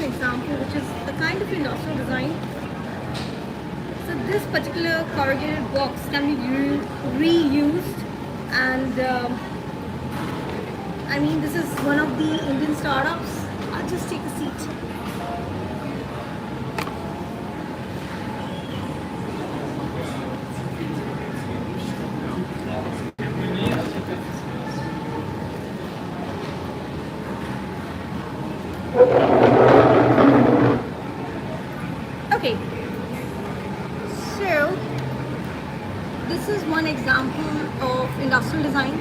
example, which is the kind of industrial design. So this particular corrugated box can be reused, and I mean, this is one of the Indian startups. I'll just take a seat. an example of industrial design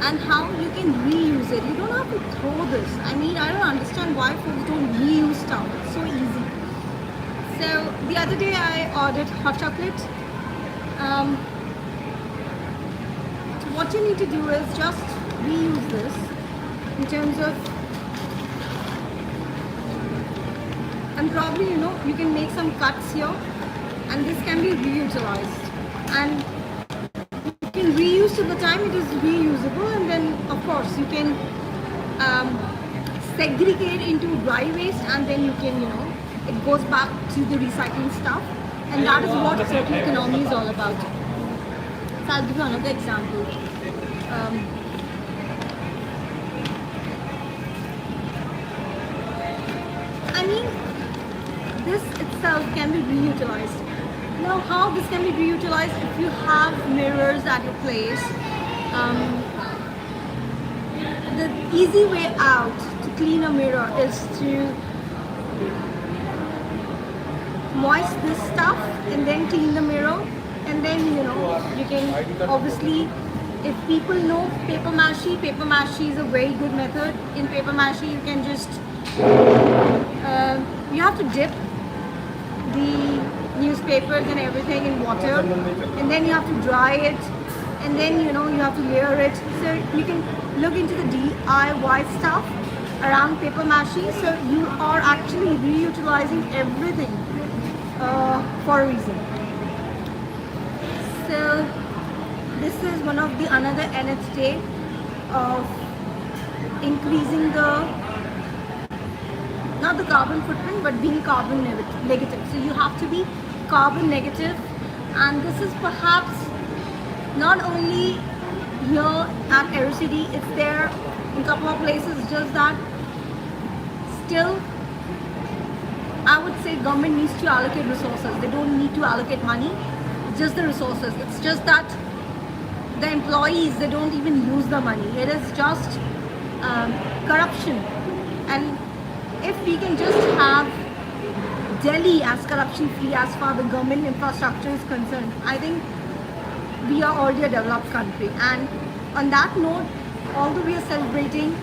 and how you can reuse it. You don't have to throw this. I mean, I don't understand why folks don't reuse stuff. It's so easy. So the other day I ordered hot chocolate. What you need to do is just reuse this in terms of, and probably you can make some cuts here, and this can be reutilized, and you can reuse till the time it is reusable, and then of course you can segregate into dry waste, and then you can it goes back to the recycling stuff, and that is what circular economy is all about. So I'll give you another example. I mean, this itself can be reutilized. Now, how this can be reutilized? If you have mirrors at your place, the easy way out to clean a mirror is to moist this stuff and then clean the mirror, and then you can obviously, if people know paper mache is a very good method. In paper mache you can just you have to dip the newspapers and everything in water, and then you have to dry it, and then you have to layer it. So you can look into the DIY stuff around paper mache, so you are actually reutilizing everything for a reason. So this is one of the another nth day of increasing not the carbon footprint, but being carbon negative. So you have to be carbon negative, and this is perhaps not only here at AeroCity, it's there in a couple of places. Just that still I would say government needs to allocate resources. They don't need to allocate money, just the resources. It's just that the employees, they don't even use the money. It is just corruption. And if we can just have Delhi as corruption free as far the government infrastructure is concerned, I think we are already a developed country. And on that note, although we are celebrating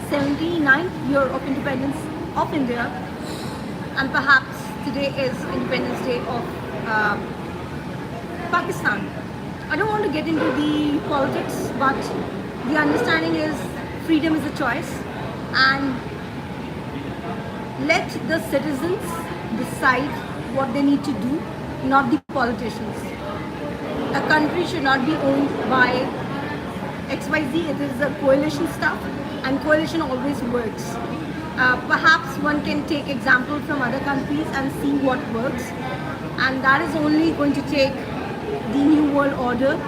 79th year of independence of India, and perhaps today is Independence Day of Pakistan, I don't want to get into the politics, but the understanding is freedom is a choice, and let the citizens decide what they need to do, not the politicians. A country should not be owned by XYZ. It is a coalition stuff, and coalition always works. Perhaps one can take example from other countries and see what works, and that is only going to take the new world order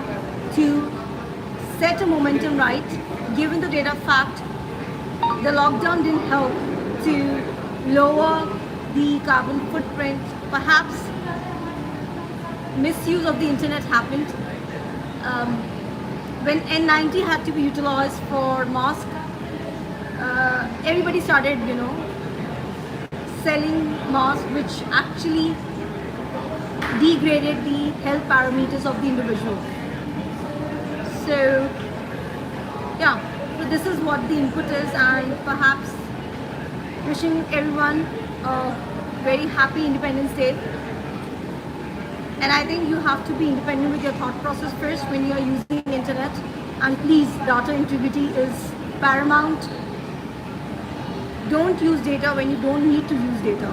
to set a momentum right. Given the data fact, the lockdown didn't help to lower the carbon footprint. Perhaps misuse of the internet happened. When N90 had to be utilized for mask, everybody started selling masks, which actually degraded the health parameters of the individual. So yeah, so this is what the input is, and perhaps wishing everyone a very happy Independence Day. And I think you have to be independent with your thought process first when you are using internet. And please, data integrity is paramount. Don't use data when you don't need to use data.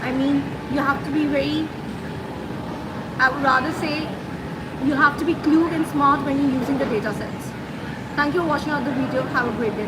I mean, you have to be very, I would rather say, you have to be clued and smart when you're using the data sets. Thank you for watching out the video. Have a great day.